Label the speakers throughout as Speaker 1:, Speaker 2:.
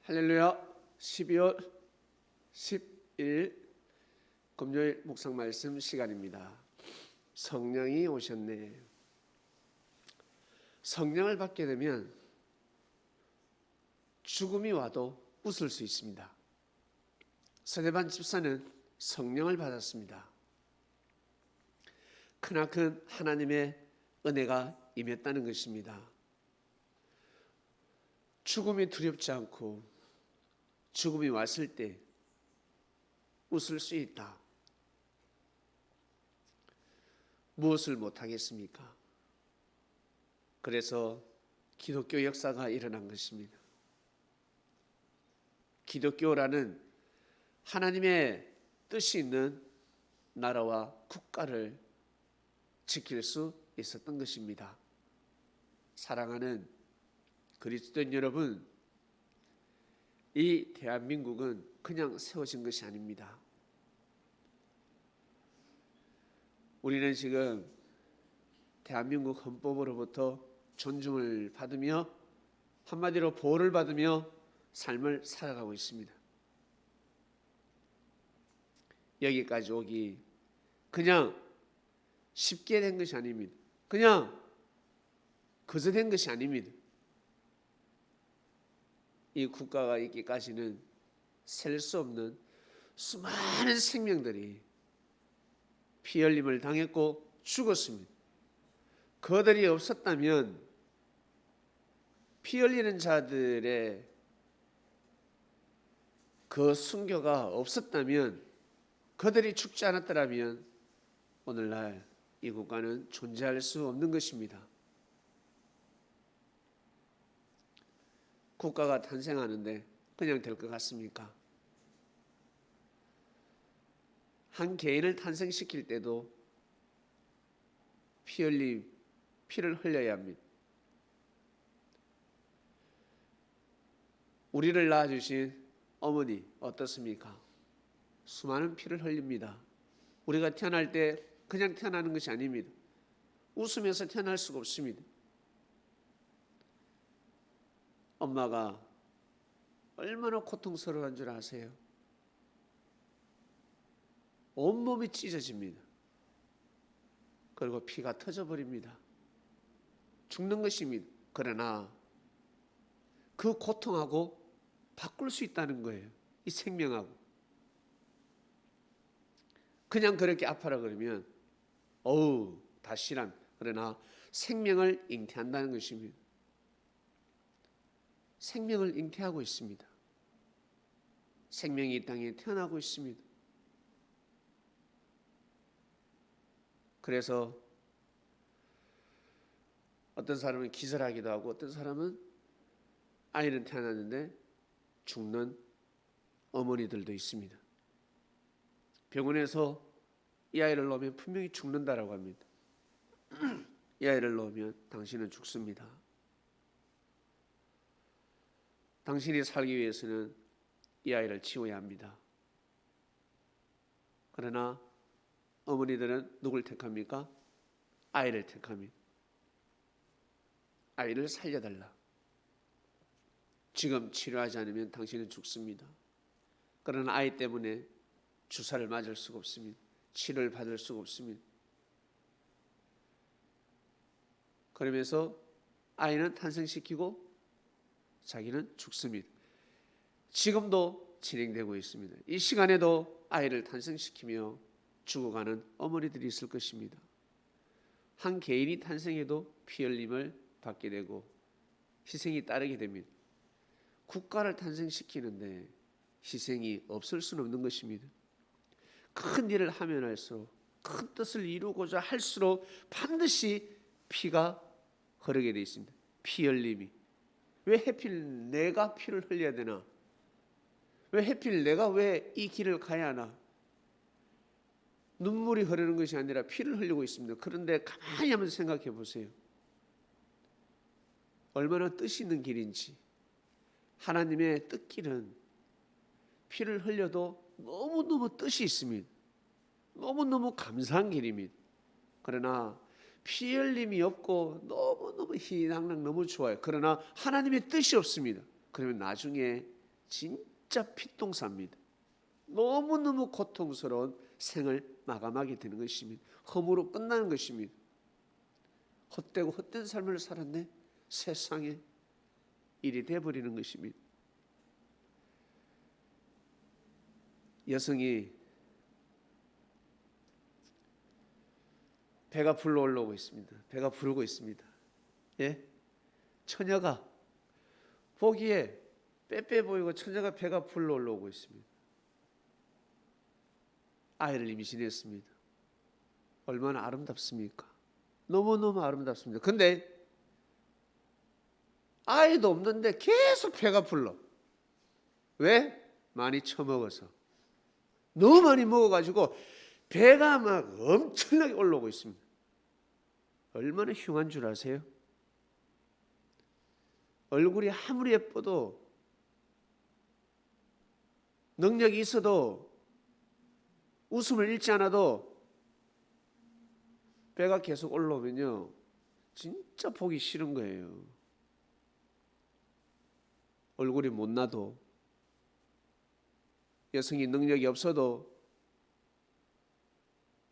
Speaker 1: 할렐루야. 12월 10일 금요일 묵상 말씀 시간입니다. 성령이 오셨네. 성령을 받게 되면 죽음이 와도 웃을 수 있습니다. 스데반 집사는 성령을 받았습니다. 크나큰 하나님의 은혜가 임했다는 것입니다. 죽음이 두렵지 않고 죽음이 왔을 때 웃을 수 있다. 무엇을 못하겠습니까? 그래서 기독교 역사가 일어난 것입니다. 기독교라는 하나님의 뜻이 있는 나라와 국가를 지킬 수 있었던 것입니다. 사랑하는 그리스도인 여러분, 이 대한민국은 그냥 세워진 것이 아닙니다. 우리는 지금 대한민국 헌법으로부터 존중을 받으며 한마디로 보호를 받으며 삶을 살아가고 있습니다. 여기까지 오기 그냥 쉽게 된 것이 아닙니다. 그냥 그저 된 것이 아닙니다. 이 국가가 있기까지는 셀 수 없는 수많은 생명들이 피 흘림을 당했고 죽었습니다. 그들이 없었다면, 피 흘리는 자들의 그 순교가 없었다면, 그들이 죽지 않았더라면 오늘날 이 국가는 존재할 수 없는 것입니다. 국가가 탄생하는데 그냥 될 것 같습니까? 한 개인을 탄생시킬 때도 피를 흘려야 합니다. 우리를 낳아주신 어머니 어떻습니까? 수많은 피를 흘립니다. 우리가 태어날 때 그냥 태어나는 것이 아닙니다. 웃으면서 태어날 수가 없습니다. 엄마가 얼마나 고통스러운 줄 아세요? 온몸이 찢어집니다. 그리고 피가 터져버립니다. 죽는 것입니다. 그러나 그 고통하고 바꿀 수 있다는 거예요. 이 생명하고. 그냥 그렇게 아파라 그러면 어우 다시란. 그러나 생명을 잉태한다는 것입니다. 생명을 잉태하고 있습니다. 생명이 이 땅에 태어나고 있습니다. 그래서 어떤 사람은 기절하기도 하고 어떤 사람은 아이는 태어났는데 죽는 어머니들도 있습니다. 병원에서 이 아이를 놓으면 분명히 죽는다라고 합니다. 이 아이를 놓으면 당신은 죽습니다. 당신이 살기 위해서는 이 아이를 치워야 합니다. 그러나 어머니들은 누굴 택합니까? 아이를 택합니다. 아이를 살려달라. 지금 치료하지 않으면 당신은 죽습니다. 그러나 아이 때문에 주사를 맞을 수가 없습니다. 치료를 받을 수가 없습니다. 그러면서 아이는 탄생시키고 자기는 죽습니다. 지금도 진행되고 있습니다. 이 시간에도 아이를 탄생시키며 죽어가는 어머니들이 있을 것입니다. 한 개인이 탄생해도 피 흘림을 받게 되고 희생이 따르게 됩니다. 국가를 탄생시키는데 희생이 없을 수는 없는 것입니다. 큰 일을 하면 할수록, 큰 뜻을 이루고자 할수록 반드시 피가 흐르게 되어 있습니다. 피 흘림이. 왜 하필 내가 피를 흘려야 되나? 왜 하필 내가 왜 이 길을 가야 하나? 눈물이 흐르는 것이 아니라 피를 흘리고 있습니다. 그런데 가만히 한번 생각해 보세요. 얼마나 뜻이 있는 길인지. 하나님의 뜻길은 피를 흘려도 너무너무 뜻이 있습니다. 너무너무 감사한 길입니다. 그러나 피 흘림이 없고 너무너무 희낙낙 너무 좋아요. 그러나 하나님의 뜻이 없습니다. 그러면 나중에 진짜 피똥쌉니다. 너무너무 고통스러운 생을 마감하게 되는 것입니다. 험으로 끝나는 것입니다. 헛되고 헛된 삶을 살았네. 세상에 일이 돼버리는 것입니다. 여성이 배가 불러 올라오고 있습니다. 배가 부르고 있습니다. 예? 처녀가 보기에 빼빼 보이고 처녀가 배가 불러 올라오고 있습니다. 아이를 임신했습니다. 얼마나 아름답습니까? 너무너무 아름답습니다. 근데 아이도 없는데 계속 배가 불러. 왜? 많이 처먹어서. 너무 많이 먹어가지고 배가 막 엄청나게 올라오고 있습니다. 얼마나 흉한 줄 아세요? 얼굴이 아무리 예뻐도 능력이 있어도 웃음을 잃지 않아도 배가 계속 올라오면요 진짜 보기 싫은 거예요. 얼굴이 못나도 여성이 능력이 없어도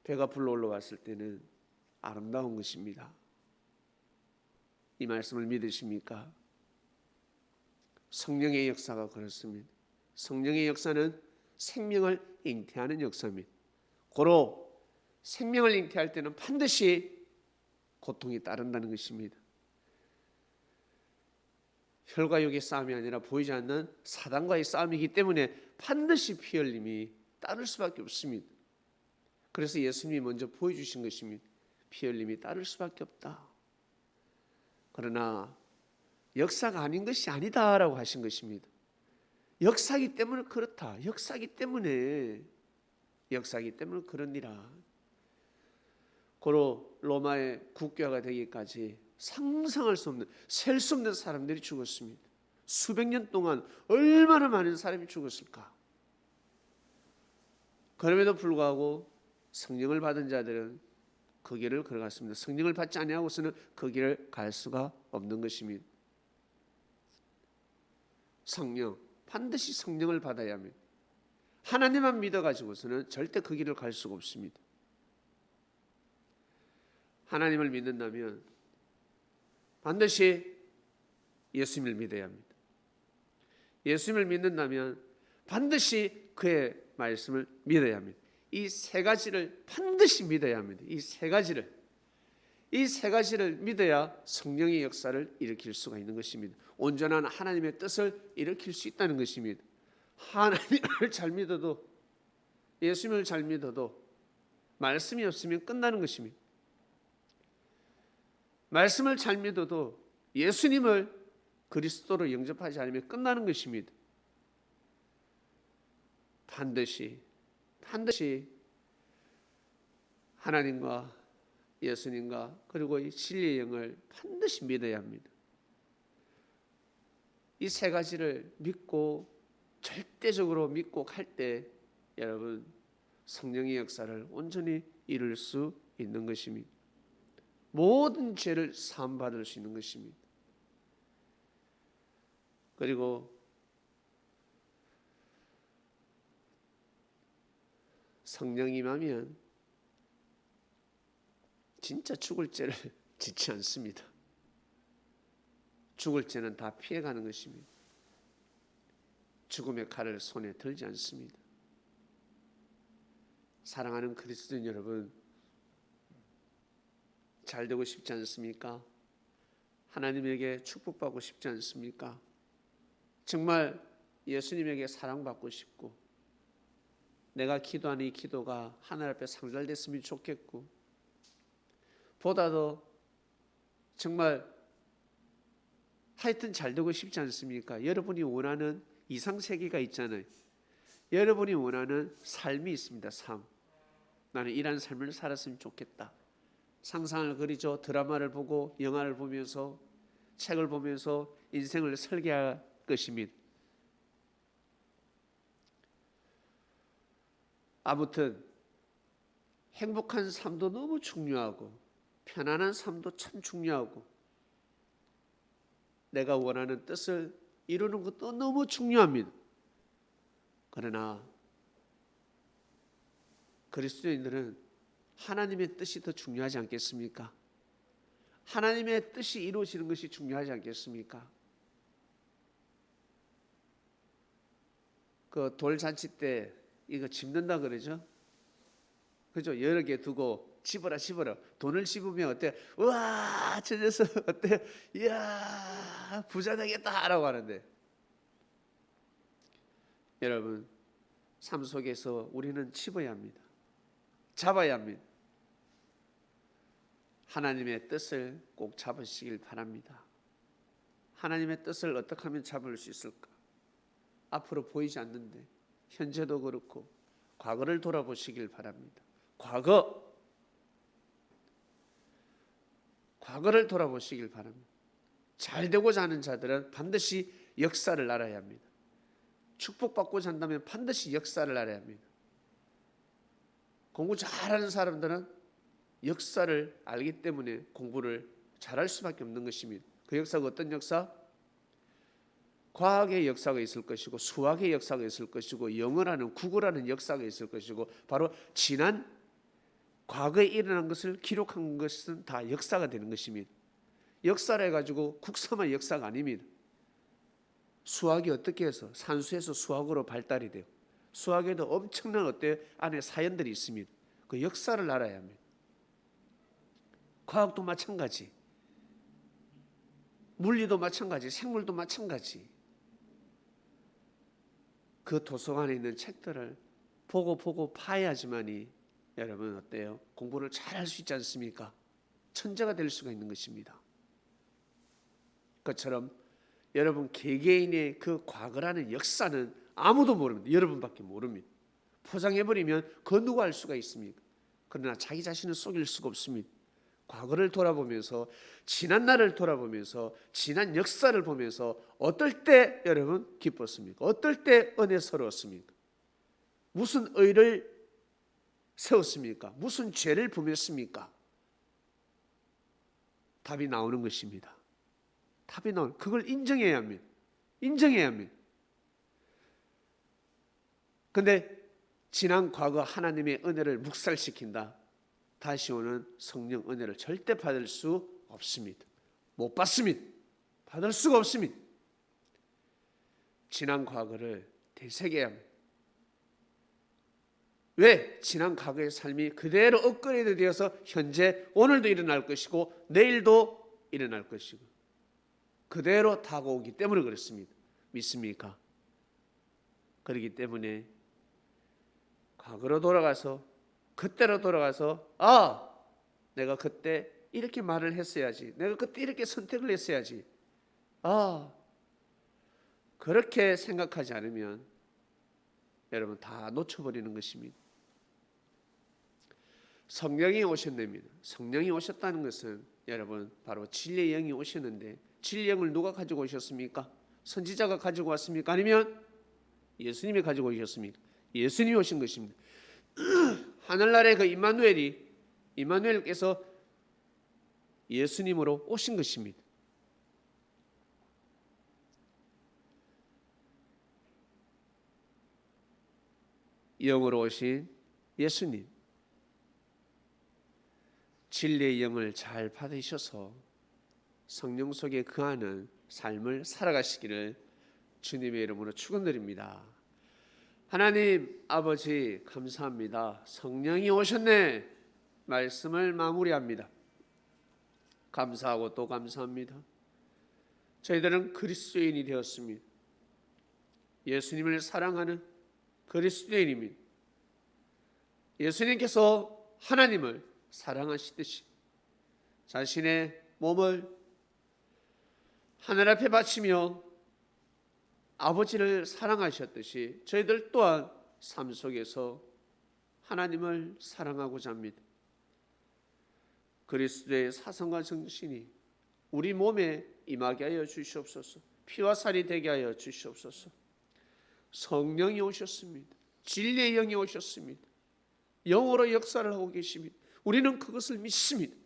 Speaker 1: 배가 불러 올라왔을 때는 아름다운 것입니다. 이 말씀을 믿으십니까? 성령의 역사가 그렇습니다. 성령의 역사는 생명을 잉태하는 역사입니다. 고로 생명을 잉태할 때는 반드시 고통이 따른다는 것입니다. 혈과 육의 싸움이 아니라 보이지 않는 사단과의 싸움이기 때문에 반드시 피 흘림이 따를 수밖에 없습니다. 그래서 예수님이 먼저 보여주신 것입니다. 피 흘림이 따를 수밖에 없다. 그러나 역사가 아닌 것이 아니다라고 하신 것입니다. 역사기 때문에 그렇다. 역사기 때문에 그러니라. 고로 로마의 국교가 되기까지 상상할 수 없는, 셀 수 없는 사람들이 죽었습니다. 수백 년 동안 얼마나 많은 사람이 죽었을까. 그럼에도 불구하고 성령을 받은 자들은 그 길을 걸어갔습니다. 성령을 받지 아니하고서는 그 길을 갈 수가 없는 것입니다. 성령, 반드시 성령을 받아야 합니다. 하나님만 믿어가지고서는 절대 그 길을 갈 수가 없습니다. 하나님을 믿는다면 반드시 예수님을 믿어야 합니다. 예수님을 믿는다면 반드시 그의 말씀을 믿어야 합니다. 이 세 가지를 반드시 믿어야 합니다. 이 세 가지를 믿어야 성령의 역사를 일으킬 수가 있는 것입니다. 온전한 하나님의 뜻을 일으킬 수 있다는 것입니다. 하나님을 잘 믿어도, 예수님을 잘 믿어도 말씀이 없으면 끝나는 것입니다. 말씀을 잘 믿어도 예수님을 그리스도로 영접하지 않으면 끝나는 것입니다. 반드시 하나님과 예수님과 그리고 이 진리의 영을 반드시 믿어야 합니다. 이 세 가지를 믿고 절대적으로 믿고 갈 때 여러분 성령의 역사를 온전히 이룰 수 있는 것입니다. 모든 죄를 사함받을 수 있는 것입니다. 그리고 성령이 임하면 진짜 죽을 죄를 짓지 않습니다. 죽을 죄는 다 피해가는 것입니다. 죽음의 칼을 손에 들지 않습니다. 사랑하는 그리스도인 여러분, 잘 되고 싶지 않습니까? 하나님에게 축복받고 싶지 않습니까? 정말 예수님에게 사랑받고 싶고 내가 기도하는 이 기도가 하늘 앞에 상달됐으면 좋겠고 보다도 정말 하여튼 잘 되고 싶지 않습니까? 여러분이 원하는 이상세계가 있잖아요. 여러분이 원하는 삶이 있습니다. 삶. 나는 이런 삶을 살았으면 좋겠다. 상상을 그리죠. 드라마를 보고 영화를 보면서 책을 보면서 인생을 설계할 것입니다. 아무튼 행복한 삶도 너무 중요하고 편안한 삶도 참 중요하고 내가 원하는 뜻을 이루는 것도 너무 중요합니다. 그러나 그리스도인들은 하나님의 뜻이 더 중요하지 않겠습니까? 하나님의 뜻이 이루어지는 것이 중요하지 않겠습니까? 그 돌잔치 때 이거 집는다 그러죠? 그죠? 여러 개 두고 집어라. 돈을 집으면 어때? 우와, 저 녀석 어때? 이야, 부자 되겠다라고 하는데, 여러분, 삶 속에서 우리는 집어야 합니다. 잡아야 합니다. 하나님의 뜻을 꼭 잡으시길 바랍니다. 하나님의 뜻을 어떻게 하면 잡을 수 있을까? 앞으로 보이지 않는데 현재도 그렇고 과거를 돌아보시길 바랍니다. 과거를 돌아보시길 바랍니다. 잘 되고자 하는 자들은 반드시 역사를 알아야 합니다. 축복받고자 한다면 반드시 역사를 알아야 합니다. 공부 잘하는 사람들은 역사를 알기 때문에 공부를 잘할 수밖에 없는 것입니다. 그 역사가 어떤 역사? 과학의 역사가 있을 것이고, 수학의 역사가 있을 것이고, 영어라는 국어라는 역사가 있을 것이고, 바로 지난 과거에 일어난 것을 기록한 것은 다 역사가 되는 것입니다. 역사를 해가지고 국사만 역사가 아닙니다. 수학이 어떻게 해서 산수에서 수학으로 발달이 되고, 수학에도 엄청난 안에 사연들이 있습니다. 그 역사를 알아야 합니다. 과학도 마찬가지, 물리도 마찬가지, 생물도 마찬가지. 그 도서관에 있는 책들을 보고 파야지만이 여러분 어때요? 공부를 잘할 수 있지 않습니까? 천재가 될 수가 있는 것입니다. 그처럼 여러분 개개인의 그 과거라는 역사는 아무도 모릅니다. 여러분밖에 모릅니다. 포장해버리면 그 누가 알 수가 있습니까? 그러나 자기 자신을 속일 수가 없습니다. 과거를 돌아보면서, 지난 날을 돌아보면서, 지난 역사를 보면서 어떨 때 여러분 기뻤습니까? 어떨 때 은혜스러웠습니까? 무슨 의를 세웠습니까? 무슨 죄를 범했습니까? 답이 나오는 것입니다. 그걸 인정해야 합니다. 그런데 지난 과거 하나님의 은혜를 묵살시킨다, 다시 오는 성령 은혜를 절대 받을 수 없습니다. 못 받습니다. 받을 수가 없습니다. 지난 과거를 되새겨야 합니다. 왜? 지난 과거의 삶이 그대로 업그레이드 되어서 현재 오늘도 일어날 것이고 내일도 일어날 것이고 그대로 다가오기 때문에 그렇습니다. 믿습니까? 그렇기 때문에 과거로 돌아가서, 그때로 돌아가서, 내가 그때 이렇게 말을 했어야지, 내가 그때 이렇게 선택을 했어야지, 그렇게 생각하지 않으면 여러분 다 놓쳐버리는 것입니다. 성령이 오셨답니다. 성령이 오셨다는 것은 여러분 바로 진리의 영이 오셨는데, 진리의 영을 누가 가지고 오셨습니까? 선지자가 가지고 왔습니까? 아니면 예수님이 가지고 오셨습니까? 예수님이 오신 것입니다. 하늘나라의 그 임마누엘께서 예수님으로 오신 것입니다. 영으로 오신 예수님, 진리의 영을 잘 받으셔서 성령 속에 거하는 삶을 살아가시기를 주님의 이름으로 축원드립니다. 하나님 아버지 감사합니다. 성령이 오셨네 말씀을 마무리합니다. 감사하고 또 감사합니다. 저희들은 그리스도인이 되었습니다. 예수님을 사랑하는 그리스도인입니다. 예수님께서 하나님을 사랑하시듯이 자신의 몸을 하늘 앞에 바치며 아버지를 사랑하셨듯이 저희들 또한 삶 속에서 하나님을 사랑하고자 합니다. 그리스도의 사성과 정신이 우리 몸에 임하게 하여 주시옵소서. 피와 살이 되게 하여 주시옵소서. 성령이 오셨습니다. 진리의 영이 오셨습니다. 영으로 역사를 하고 계십니다. 우리는 그것을 믿습니다.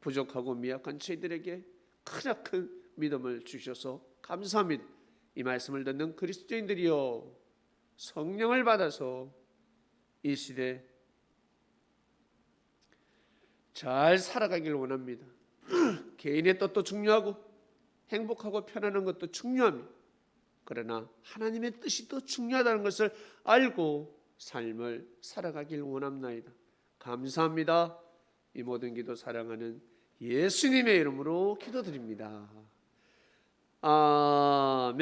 Speaker 1: 부족하고 미약한 저희들에게 크나큰 믿음을 주셔서 감사합니다. 이 말씀을 듣는 그리스도인들이여, 성령을 받아서 이 시대 잘 살아가길 원합니다. 개인의 뜻도 중요하고 행복하고 편안한 것도 중요합니다. 그러나 하나님의 뜻이 더 중요하다는 것을 알고 삶을 살아가길 원합나이다. 감사합니다. 이 모든 기도 사랑하는 예수님의 이름으로 기도드립니다. 아멘.